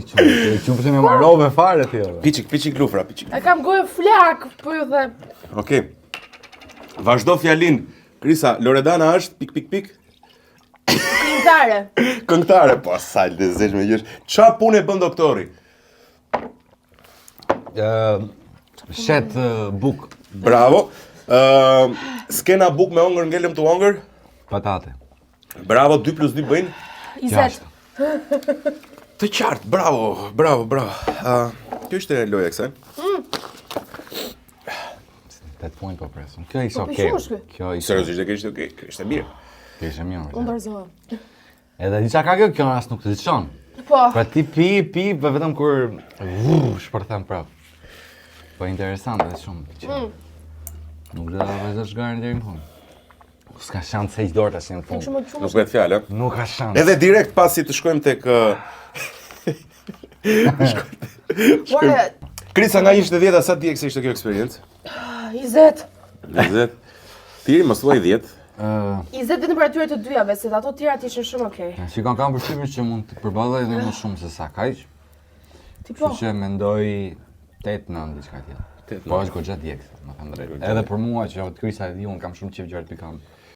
Që përse me marrove fare ti. Piçik lufra, piçik. E kam gojë flak, po ju them. Okej. Vazhdo fjalin. Krisa, Loredana është ... Këngëtare. Këngëtare, po sa lezesh me gjësh. Çfarë punë bën doktori? Shet buk. Bravo. Skena buk me ongër ngelëm të ongër? Patate. Bravo, 2 + 2 bëjnë? 20. Të qartë, bravo. Kjo ishte loja kësaj. 8 point po presëm. Kjo ishte Po, okej. shumë shkë. Kjo ishte Seriozisht kjo ishte okej, kjo ishte mirë. Kjo ishte mirë. Unë dorëzohem. Edhe diçka ka kjo as nuk të diçon. Po. Pra ti pi, vetëm kur shpërthem prap. Po interesante dhe shumë. Nuk do ta vazhdosh garin deri në fund. S'ka shans heq dorë tash në fund. Nuk bëhet fjalë. Nuk ka shans. Edhe direkt pasi të shkojmë tek Ore, Krisa nga 1 te 10 sa di se ishte kjo eksperiencë? 20. 20. Ti mos thuaj 10. 20 në temperaturë të dyjave, se ato tjerat ishin shumë okej. Shikon kam përshtypjen që mund të përballoj edhe më shumë se sa kaq. Ti po. Kështu që mendoj 8-9 diçka tjetër. Po është goxha djegës, më thënë drejt. Edhe për mua që Krisa e di, unë kam shumë qejf gjërat pikant.